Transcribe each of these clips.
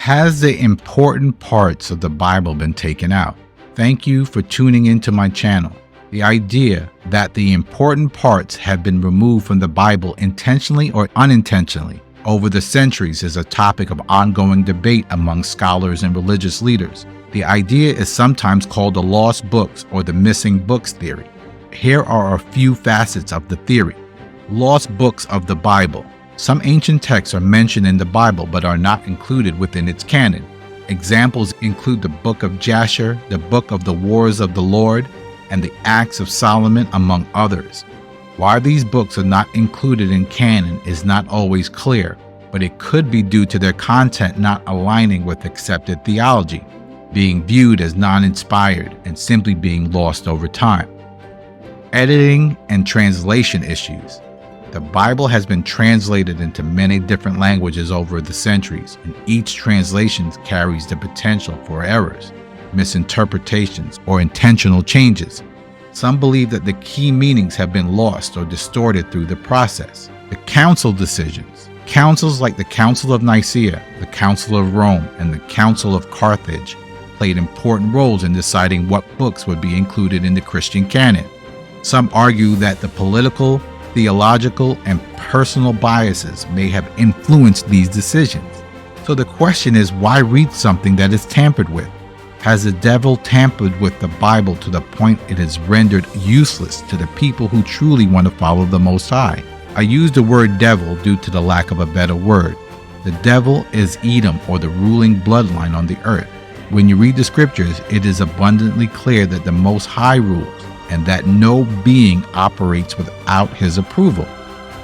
Has the important parts of the Bible been taken out? Thank you for tuning into my channel. The idea that the important parts have been removed from the Bible intentionally or unintentionally over the centuries is a topic of ongoing debate among scholars and religious leaders. The idea is sometimes called the lost books or the missing books theory. Here are a few facets of the theory. Lost books of the Bible. Some ancient texts are mentioned in the Bible but are not included within its canon. Examples include the Book of Jasher, the Book of the Wars of the Lord, and the Acts of Solomon, among others. Why these books are not included in canon is not always clear, but it could be due to their content not aligning with accepted theology, being viewed as non-inspired, and simply being lost over time. Editing and translation issues. The Bible has been translated into many different languages over the centuries, and each translation carries the potential for errors, misinterpretations, or intentional changes. Some believe that the key meanings have been lost or distorted through the process. The council decisions. Councils like the Council of Nicaea, the Council of Rome, and the Council of Carthage played important roles in deciding what books would be included in the Christian canon. Some argue that the political, theological, and personal biases may have influenced these decisions. So the question is, why read something that is tampered with? Has the devil tampered with the Bible to the point it is rendered useless to the people who truly want to follow the Most High? I use the word devil due to the lack of a better word. The devil is Edom, or the ruling bloodline on the earth. When you read the scriptures, it is abundantly clear that the Most High rules, and that no being operates without his approval.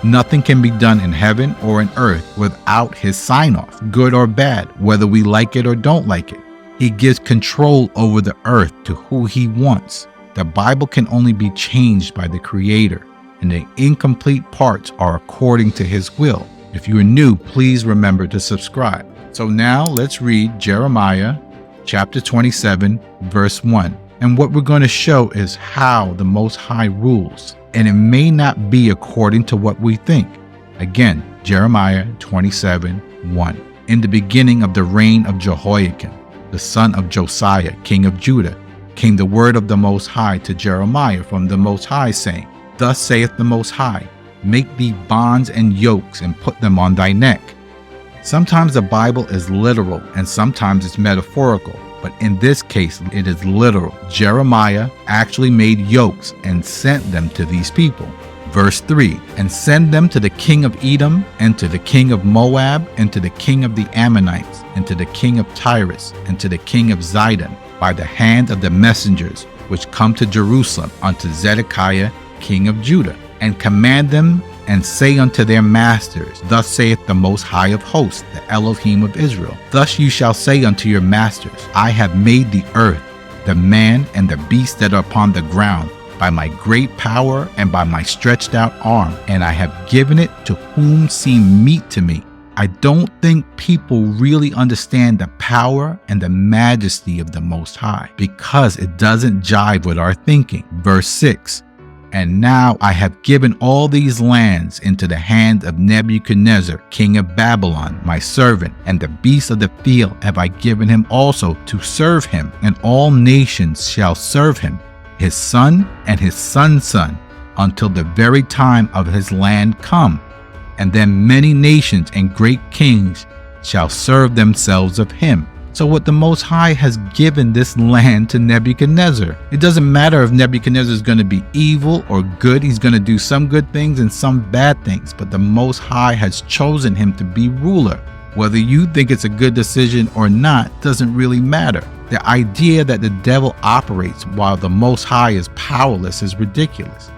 Nothing can be done in heaven or in earth without his sign-off, good or bad, whether we like it or don't like it. He gives control over the earth to who he wants. The Bible can only be changed by the Creator, and the incomplete parts are according to his will. If you are new, please remember to subscribe. So now let's read Jeremiah chapter 27, verse 1. And what we're going to show is how the Most High rules, and it may not be according to what we think. Again, Jeremiah 27, 1. In the beginning of the reign of Jehoiakim, the son of Josiah, king of Judah, came the word of the Most High to Jeremiah from the Most High, saying, Thus saith the Most High, make thee bonds and yokes, and put them on thy neck. Sometimes the Bible is literal, and sometimes it's metaphorical. But in this case, it is literal. Jeremiah actually made yokes and sent them to these people. Verse 3, and send them to the king of Edom, and to the king of Moab, and to the king of the Ammonites, and to the king of Tyrus, and to the king of Zidon, by the hand of the messengers which come to Jerusalem unto Zedekiah king of Judah, and command them, and say unto their masters, Thus saith the Most High of hosts, the Elohim of Israel, Thus you shall say unto your masters, I have made the earth, the man and the beast that are upon the ground, by my great power and by my stretched out arm, and I have given it to whom seem meet to me. I don't think people really understand the power and the majesty of the Most High, because it doesn't jive with our thinking. Verse 6, and now I have given all these lands into the hand of Nebuchadnezzar, king of Babylon, my servant, and the beasts of the field have I given him also to serve him, and all nations shall serve him, his son and his son's son, until the very time of his land come. And then many nations and great kings shall serve themselves of him. So what the Most High has given this land to Nebuchadnezzar. It doesn't matter if Nebuchadnezzar is going to be evil or good. He's going to do some good things and some bad things. But the Most High has chosen him to be ruler. Whether you think it's a good decision or not doesn't really matter. The idea that the devil operates while the Most High is powerless is ridiculous.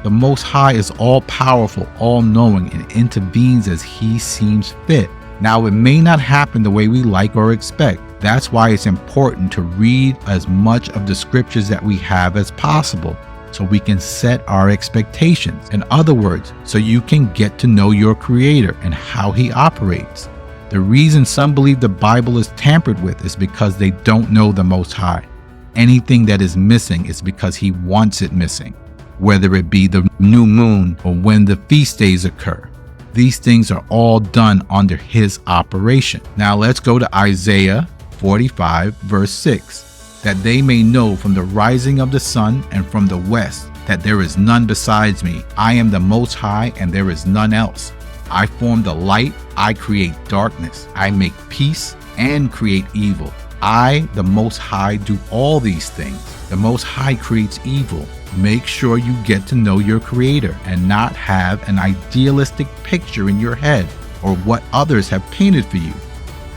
The Most High is all-powerful, all-knowing, and intervenes as he seems fit. Now, it may not happen the way we like or expect. That's why it's important to read as much of the scriptures that we have as possible, so we can set our expectations. In other words, so you can get to know your Creator and how he operates. The reason some believe the Bible is tampered with is because they don't know the Most High. Anything that is missing is because he wants it missing, whether it be the new moon or when the feast days occur. These things are all done under his operation. Now let's go to Isaiah 45 verse 6. That they may know from the rising of the sun and from the west that there is none besides me. I am the Most High, and there is none else. I form the light, I create darkness. I make peace and create evil. I, the Most High, do all these things. The Most High creates evil. Make sure you get to know your Creator and not have an idealistic picture in your head or what others have painted for you.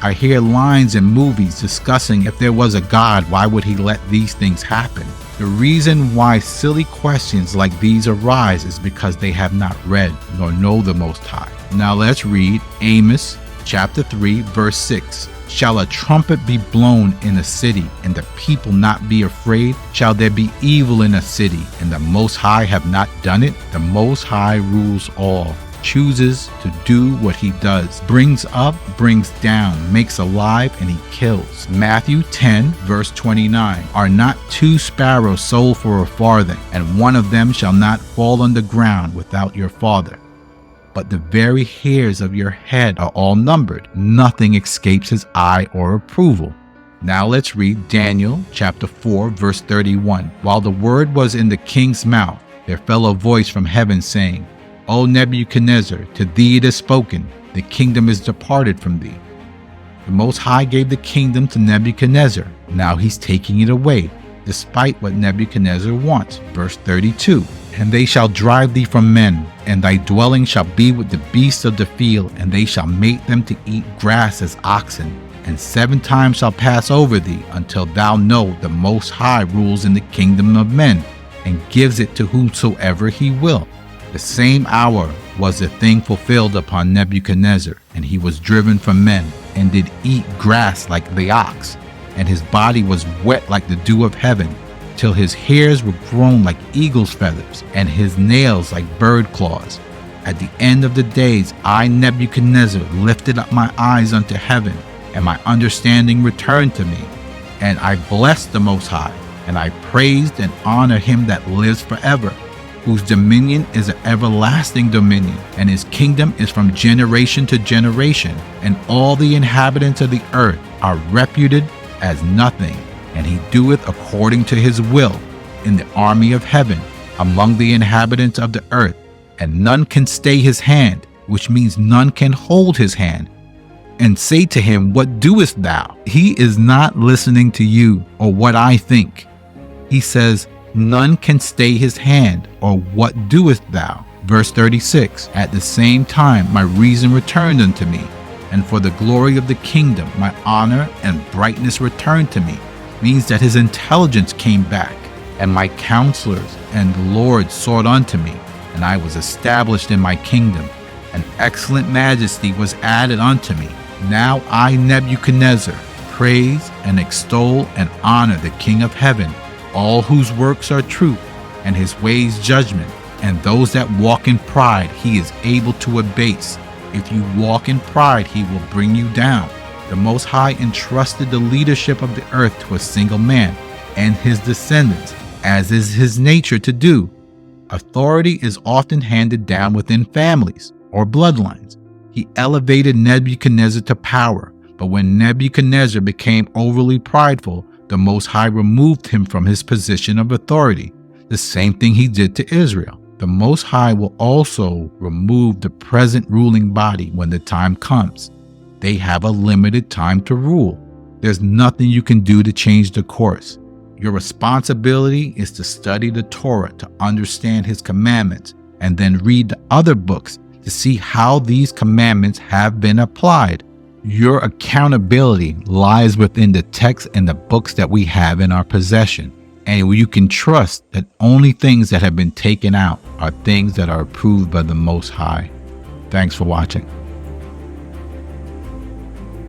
I hear lines in movies discussing if there was a God, why would he let these things happen? The reason why silly questions like these arise is because they have not read nor know the Most High. Now let's read Amos chapter 3 verse 6. Shall a trumpet be blown in a city, and the people not be afraid? Shall there be evil in a city, and the Most High have not done it? The Most High rules all, chooses to do what he does, brings up, brings down, makes alive, and he kills. Matthew 10 verse 29. Are not two sparrows sold for a farthing, and one of them shall not fall on the ground without your Father? But the very hairs of your head are all numbered. Nothing escapes his eye or approval. Now let's read Daniel chapter 4 verse 31. While the word was in the king's mouth, there fell a voice from heaven saying, O Nebuchadnezzar, to thee it is spoken, the kingdom is departed from thee. The Most High gave the kingdom to Nebuchadnezzar. Now he's taking it away, despite what Nebuchadnezzar wants. Verse 32. And they shall drive thee from men, and thy dwelling shall be with the beasts of the field, and they shall make them to eat grass as oxen. And 7 times shall pass over thee, until thou know the Most High rules in the kingdom of men, and gives it to whomsoever he will. The same hour was the thing fulfilled upon Nebuchadnezzar, and he was driven from men, and did eat grass like the ox, and his body was wet like the dew of heaven, till his hairs were grown like eagle's feathers, and his nails like bird claws. At the end of the days, I, Nebuchadnezzar, lifted up my eyes unto heaven, and my understanding returned to me. And I blessed the Most High, and I praised and honored him that lives forever, whose dominion is an everlasting dominion, and his kingdom is from generation to generation. And all the inhabitants of the earth are reputed as nothing. And he doeth according to his will in the army of heaven among the inhabitants of the earth. And none can stay his hand, which means none can hold his hand, and say to him, What doest thou? He is not listening to you or what I think. He says, None can stay his hand, or what doest thou? Verse 36. At the same time my reason returned unto me, and for the glory of the kingdom my honor and brightness returned to me. Means that his intelligence came back, and my counselors and the Lord sought unto me, and I was established in my kingdom. An excellent majesty was added unto me. Now I, Nebuchadnezzar, praise and extol and honor the King of heaven, all whose works are truth, and his ways judgment, and those that walk in pride he is able to abase. If you walk in pride, he will bring you down. The Most High entrusted the leadership of the earth to a single man and his descendants, as is his nature to do. Authority is often handed down within families or bloodlines. He elevated Nebuchadnezzar to power, but when Nebuchadnezzar became overly prideful, the Most High removed him from his position of authority. The same thing he did to Israel. The Most High will also remove the present ruling body when the time comes. They have a limited time to rule. There's nothing you can do to change the course. Your responsibility is to study the Torah to understand his commandments, and then read the other books to see how these commandments have been applied. Your accountability lies within the text and the books that we have in our possession. And you can trust that only things that have been taken out are things that are approved by the Most High. Thanks for watching.